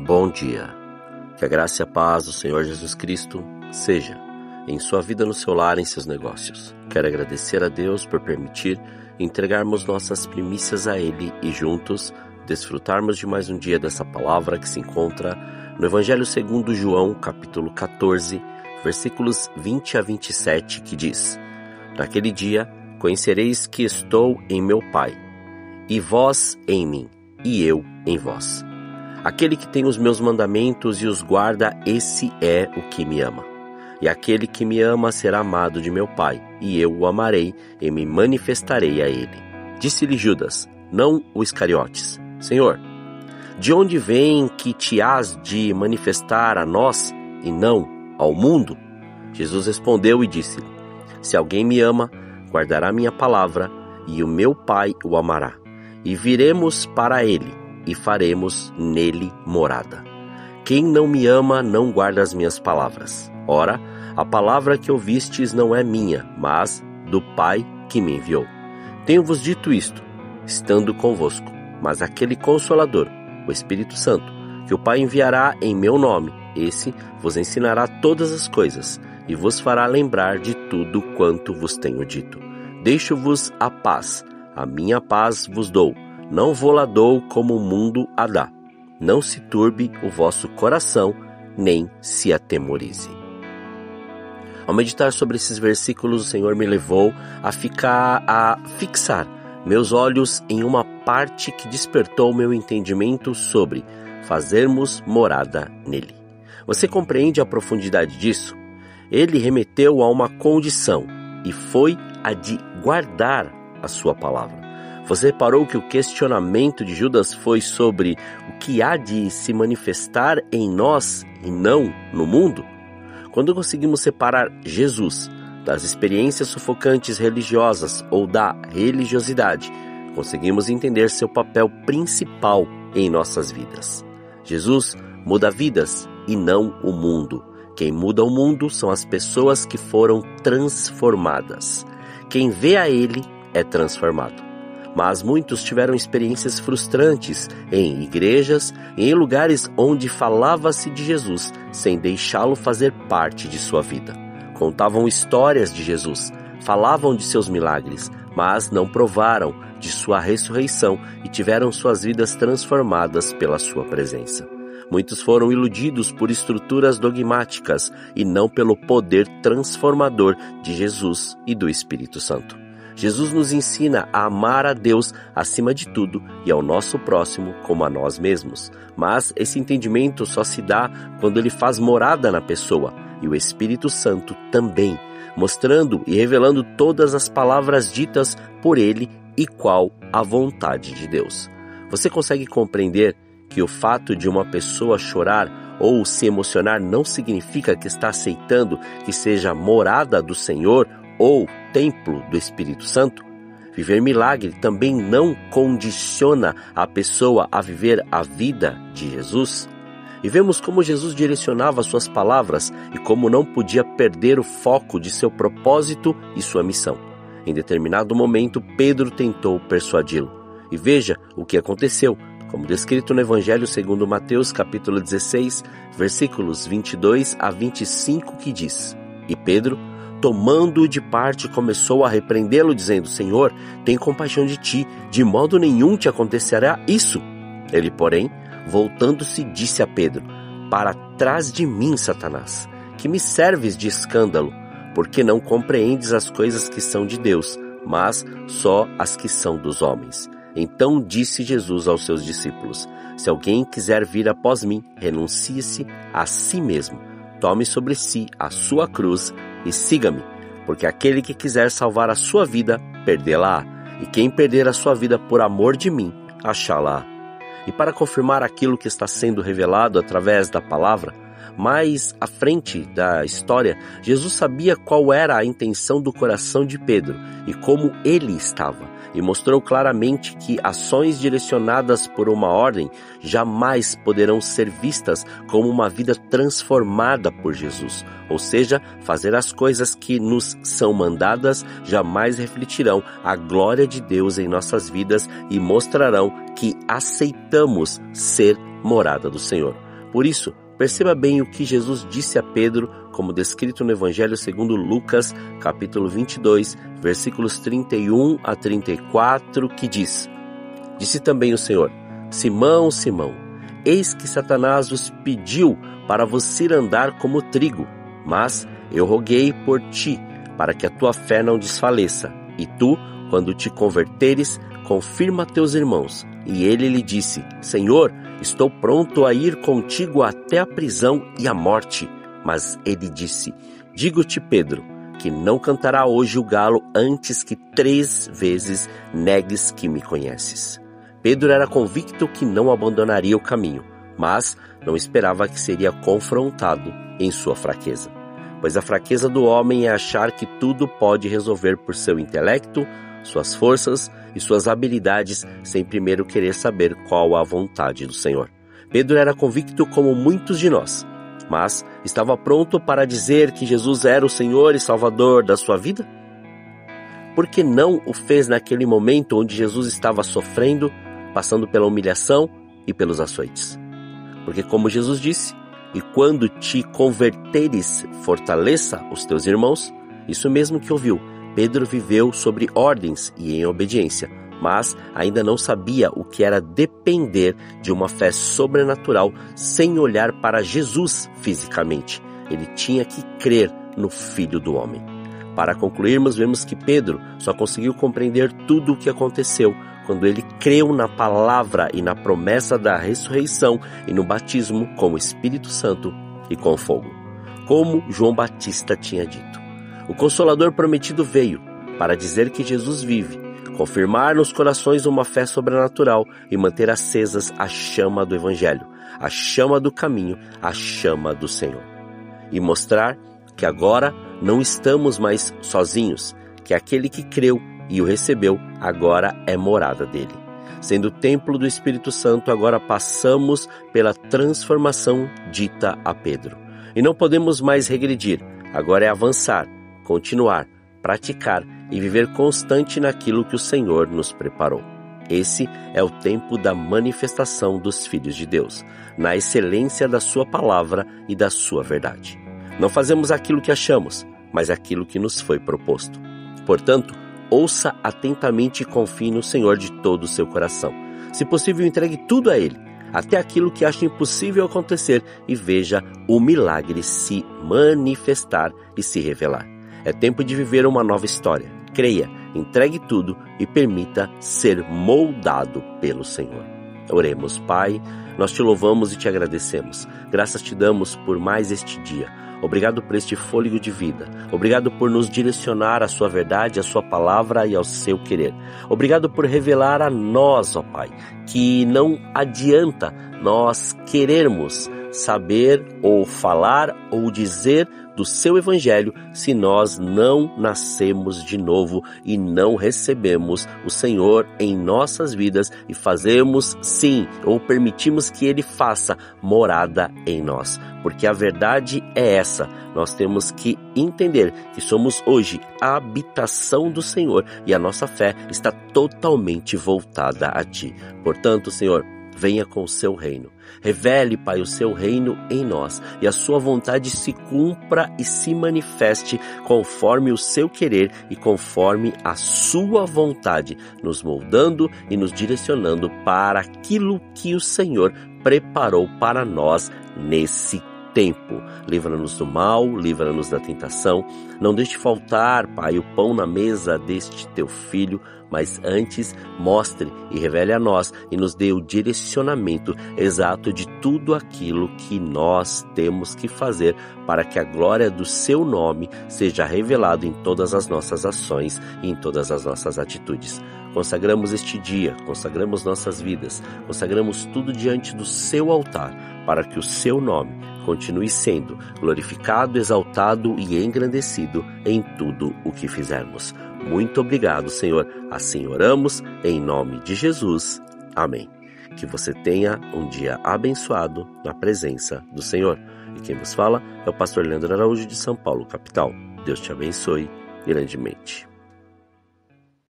Bom dia. Que a graça e a paz do Senhor Jesus Cristo seja em sua vida, no seu lar, em seus negócios. Quero agradecer a Deus por permitir entregarmos nossas primícias a Ele e juntos desfrutarmos de mais um dia dessa palavra que se encontra no Evangelho segundo João, capítulo 14, versículos 20 a 27, que diz: Naquele dia conhecereis que estou em meu Pai, e vós em mim, e eu em vós. Aquele que tem os meus mandamentos e os guarda, esse é o que me ama. E aquele que me ama será amado de meu Pai, e eu o amarei e me manifestarei a ele. Disse-lhe Judas, não o Iscariotes: Senhor, de onde vem que te hás de manifestar a nós e não ao mundo? Jesus respondeu e disse-lhe: Se alguém me ama, guardará minha palavra, e o meu Pai o amará. E viremos para ele, e faremos nele morada. Quem não me ama não guarda as minhas palavras. Ora, a palavra que ouvistes não é minha, mas do Pai que me enviou. Tenho-vos dito isto, estando convosco, mas aquele Consolador, o Espírito Santo, que o Pai enviará em meu nome, esse vos ensinará todas as coisas, e vos fará lembrar de tudo quanto vos tenho dito. Deixo-vos a paz, a minha paz vos dou. Não vou-la dou como o mundo a dá. Não se turbe o vosso coração, nem se atemorize. Ao meditar sobre esses versículos, o Senhor me levou a fixar meus olhos em uma parte que despertou meu entendimento sobre fazermos morada nele. Você compreende a profundidade disso? Ele remeteu a uma condição, e foi a de guardar a sua palavra. Você reparou que o questionamento de Judas foi sobre o que há de se manifestar em nós e não no mundo? Quando conseguimos separar Jesus das experiências sufocantes religiosas ou da religiosidade, conseguimos entender seu papel principal em nossas vidas. Jesus muda vidas e não o mundo. Quem muda o mundo são as pessoas que foram transformadas. Quem vê a Ele é transformado. Mas muitos tiveram experiências frustrantes em igrejas e em lugares onde falava-se de Jesus sem deixá-lo fazer parte de sua vida. Contavam histórias de Jesus, falavam de seus milagres, mas não provaram de sua ressurreição e tiveram suas vidas transformadas pela sua presença. Muitos foram iludidos por estruturas dogmáticas e não pelo poder transformador de Jesus e do Espírito Santo. Jesus nos ensina a amar a Deus acima de tudo e ao nosso próximo como a nós mesmos. Mas esse entendimento só se dá quando ele faz morada na pessoa, e o Espírito Santo também, mostrando e revelando todas as palavras ditas por ele e qual a vontade de Deus. Você consegue compreender que o fato de uma pessoa chorar ou se emocionar não significa que está aceitando que seja morada do Senhor ou templo do Espírito Santo? Viver milagre também não condiciona a pessoa a viver a vida de Jesus? E vemos como Jesus direcionava suas palavras e como não podia perder o foco de seu propósito e sua missão. Em determinado momento, Pedro tentou persuadi-lo. E veja o que aconteceu, como descrito no Evangelho segundo Mateus, capítulo 16, versículos 22 a 25, que diz: E Pedro, tomando-o de parte, começou a repreendê-lo, dizendo: Senhor, tem compaixão de ti, de modo nenhum te acontecerá isso. Ele, porém, voltando-se, disse a Pedro: Para trás de mim, Satanás, que me serves de escândalo, porque não compreendes as coisas que são de Deus, mas só as que são dos homens. Então disse Jesus aos seus discípulos: Se alguém quiser vir após mim, renuncie-se a si mesmo, tome sobre si a sua cruz e siga-me, porque aquele que quiser salvar a sua vida, perdê-la-á, e quem perder a sua vida por amor de mim, achá-la-á. E para confirmar aquilo que está sendo revelado através da palavra, mais à frente da história, Jesus sabia qual era a intenção do coração de Pedro e como ele estava, e mostrou claramente que ações direcionadas por uma ordem jamais poderão ser vistas como uma vida transformada por Jesus. Ou seja, fazer as coisas que nos são mandadas jamais refletirão a glória de Deus em nossas vidas e mostrarão que aceitamos ser morada do Senhor. Por isso, perceba bem o que Jesus disse a Pedro, como descrito no Evangelho segundo Lucas, capítulo 22, versículos 31 a 34, que diz: Disse também o Senhor: Simão, Simão, eis que Satanás vos pediu para vos ir andar como trigo, mas eu roguei por ti, para que a tua fé não desfaleça. E tu, quando te converteres, confirma a teus irmãos. E ele lhe disse: Senhor, estou pronto a ir contigo até a prisão e a morte. Mas ele disse: Digo-te, Pedro, que não cantará hoje o galo antes que 3 vezes negues que me conheces. Pedro era convicto que não abandonaria o caminho, mas não esperava que seria confrontado em sua fraqueza. Pois a fraqueza do homem é achar que tudo pode resolver por seu intelecto, suas forças e suas habilidades, sem primeiro querer saber qual a vontade do Senhor. Pedro era convicto como muitos de nós, mas estava pronto para dizer que Jesus era o Senhor e Salvador da sua vida? Por que não o fez naquele momento onde Jesus estava sofrendo, passando pela humilhação e pelos açoites? Porque, como Jesus disse, e quando te converteres, fortaleça os teus irmãos. Isso mesmo que ouviu. Pedro viveu sobre ordens e em obediência, mas ainda não sabia o que era depender de uma fé sobrenatural sem olhar para Jesus fisicamente. Ele tinha que crer no Filho do Homem. Para concluirmos, vemos que Pedro só conseguiu compreender tudo o que aconteceu quando ele creu na palavra e na promessa da ressurreição e no batismo com o Espírito Santo e com fogo. Como João Batista tinha dito, o Consolador prometido veio para dizer que Jesus vive, confirmar nos corações uma fé sobrenatural e manter acesas a chama do Evangelho, a chama do caminho, a chama do Senhor. E mostrar que agora não estamos mais sozinhos, que aquele que creu e o recebeu agora é morada dele. Sendo o templo do Espírito Santo, agora passamos pela transformação dita a Pedro. E não podemos mais regredir, agora é avançar, continuar, praticar e viver constante naquilo que o Senhor nos preparou. Esse é o tempo da manifestação dos filhos de Deus, na excelência da sua palavra e da sua verdade. Não fazemos aquilo que achamos, mas aquilo que nos foi proposto. Portanto, ouça atentamente e confie no Senhor de todo o seu coração. Se possível, entregue tudo a Ele, até aquilo que acha impossível acontecer, e veja o milagre se manifestar e se revelar. É tempo de viver uma nova história. Creia, entregue tudo e permita ser moldado pelo Senhor. Oremos, Pai, nós te louvamos e te agradecemos. Graças te damos por mais este dia. Obrigado por este fôlego de vida. Obrigado por nos direcionar à sua verdade, à sua palavra e ao seu querer. Obrigado por revelar a nós, ó Pai, que não adianta nós querermos saber ou falar ou dizer do seu evangelho se nós não nascemos de novo e não recebemos o Senhor em nossas vidas e fazemos sim, ou permitimos que Ele faça morada em nós. Porque a verdade é essa, nós temos que entender que somos hoje a habitação do Senhor e a nossa fé está totalmente voltada a Ti. Portanto, Senhor, venha com o seu reino. Revele, Pai, o seu reino em nós e a sua vontade se cumpra e se manifeste conforme o seu querer e conforme a sua vontade, nos moldando e nos direcionando para aquilo que o Senhor preparou para nós nesse tempo. Livra-nos do mal, livra-nos da tentação. Não deixe faltar, Pai, o pão na mesa deste teu filho, mas antes mostre e revele a nós e nos dê o direcionamento exato de tudo aquilo que nós temos que fazer para que a glória do seu nome seja revelada em todas as nossas ações e em todas as nossas atitudes. Consagramos este dia, consagramos nossas vidas, consagramos tudo diante do seu altar, para que o seu nome continue sendo glorificado, exaltado e engrandecido em tudo o que fizermos. Muito obrigado, Senhor. Assim oramos, em nome de Jesus. Amém. Que você tenha um dia abençoado na presença do Senhor. E quem vos fala é o pastor Leandro Araújo de São Paulo, capital. Deus te abençoe grandemente.